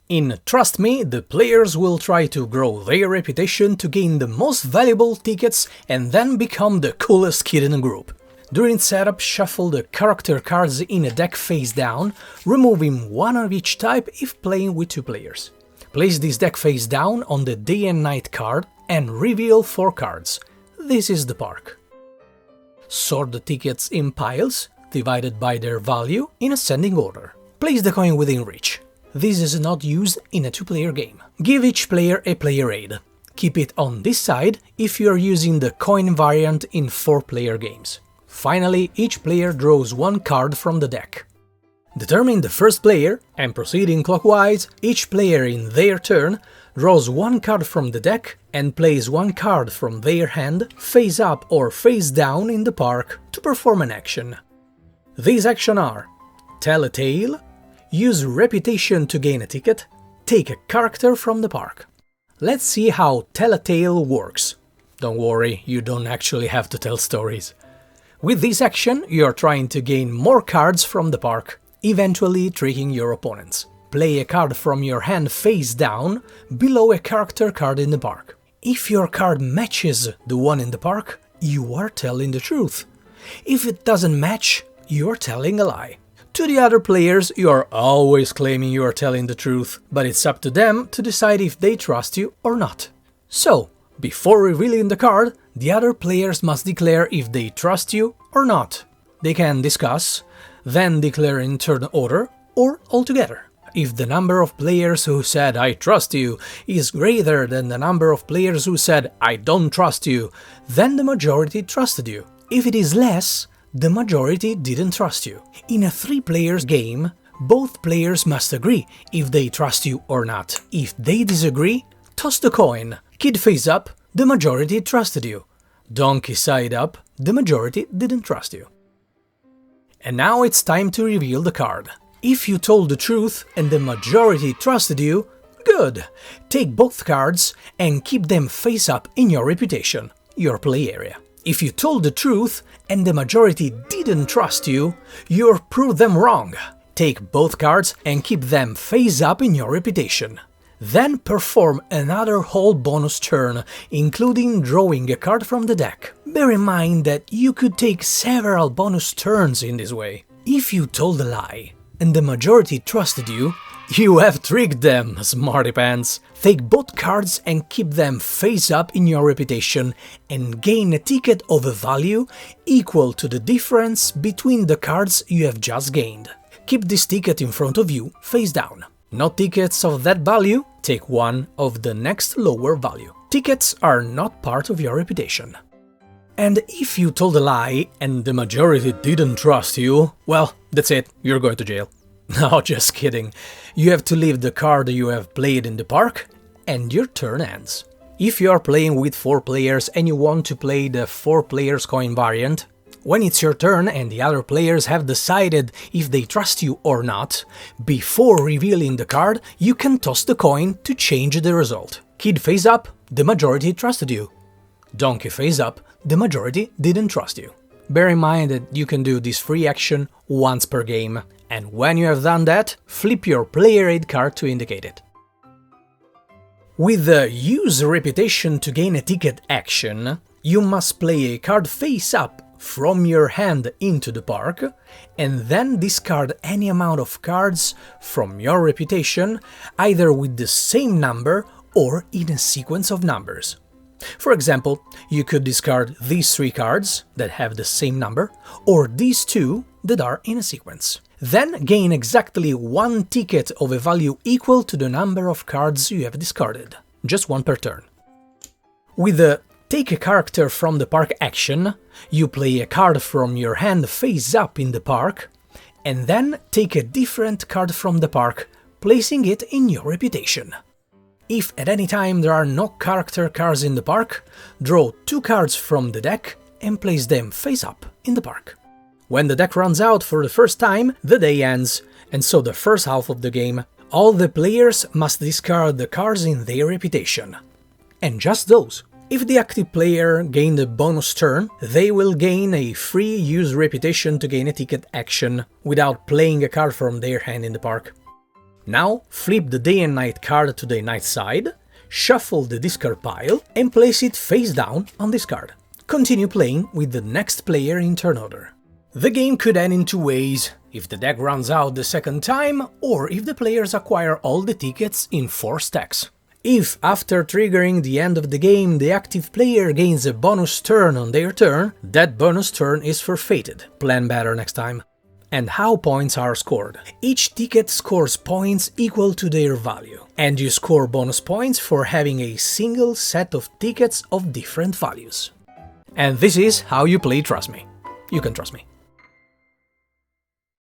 In Trust Me, the players will try to grow their reputation to gain the most valuable tickets and then become the coolest kid in the group. During setup, shuffle the character cards in a deck face down, removing one of each type if playing with 2 players. Place this deck face down on the Day and Night card and reveal 4 cards. This is the park. Sort the tickets in piles, divided by their value, in ascending order. Place the coin within reach. This is not used in a 2-player game. Give each player a player aid. Keep it on this side if you are using the coin variant in 4-player games. Finally, each player draws 1 card from the deck. Determine the first player, and proceeding clockwise, each player in their turn draws 1 card from the deck and plays 1 card from their hand face up or face down in the park to perform an action. These actions are: tell a tale, use reputation to gain a ticket, take a character from the park. Let's see how Tell a Tale works. Don't worry, you don't actually have to tell stories. With this action, you are trying to gain more cards from the park, eventually tricking your opponents. Play a card from your hand face down, below a character card in the park. If your card matches the one in the park, you are telling the truth. If it doesn't match, you are telling a lie. To the other players, you are always claiming you are telling the truth, but it's up to them to decide if they trust you or not. So, before revealing the card, the other players must declare if they trust you or not. They can discuss, then declare in turn order, or altogether. If the number of players who said "I trust you" is greater than the number of players who said "I don't trust you", then the majority trusted you. If it is less, the majority didn't trust you. In a 3-player game, both players must agree if they trust you or not. If they disagree, toss the coin. Kid face up, the majority trusted you. Donkey side up, the majority didn't trust you. And now it's time to reveal the card. If you told the truth and the majority trusted you, good! Take both cards and keep them face up in your reputation, your play area. If you told the truth and the majority didn't trust you, you proved them wrong. Take both cards and keep them face up in your reputation. Then perform another whole bonus turn, including drawing a card from the deck. Bear in mind that you could take several bonus turns in this way. If you told a lie and the majority trusted you, you have tricked them, smarty pants. Take both cards and keep them face up in your reputation and gain a ticket of a value equal to the difference between the cards you have just gained. Keep this ticket in front of you, face down. Not tickets of that value, take one of the next lower value. Tickets are not part of your reputation. And if you told a lie and the majority didn't trust you, well, that's it, you're going to jail. No, just kidding. You have to leave the card you have played in the park, and your turn ends. If you are playing with 4 players and you want to play the 4 players coin variant, when it's your turn and the other players have decided if they trust you or not, before revealing the card, you can toss the coin to change the result. Kid face up, the majority trusted you. Donkey face up, the majority didn't trust you. Bear in mind that you can do this free action once per game, and when you have done that, flip your player aid card to indicate it. With the use reputation to gain a ticket action, you must play a card face up from your hand into the park, and then discard any amount of cards from your reputation, either with the same number or in a sequence of numbers. For example, you could discard these 3 cards that have the same number, or these 2 that are in a sequence. Then gain exactly 1 ticket of a value equal to the number of cards you have discarded, just 1 per turn. With the Take a character from the park action, you play a card from your hand face up in the park, and then take a different card from the park, placing it in your reputation. If at any time there are no character cards in the park, draw 2 cards from the deck and place them face up in the park. When the deck runs out for the first time, the day ends, and so the first half of the game, all the players must discard the cards in their reputation. And just those. If the active player gained a bonus turn, they will gain a free use reputation to gain a ticket action without playing a card from their hand in the park. Now flip the day and night card to the night side, shuffle the discard pile and place it face down on this card. Continue playing with the next player in turn order. The game could end in two ways, if the deck runs out the second time or if the players acquire all the tickets in 4 stacks. If, after triggering the end of the game, the active player gains a bonus turn on their turn, that bonus turn is forfeited. Plan better next time. And how points are scored. Each ticket scores points equal to their value, and you score bonus points for having a single set of tickets of different values. And this is how you play Trust Me. You can trust me.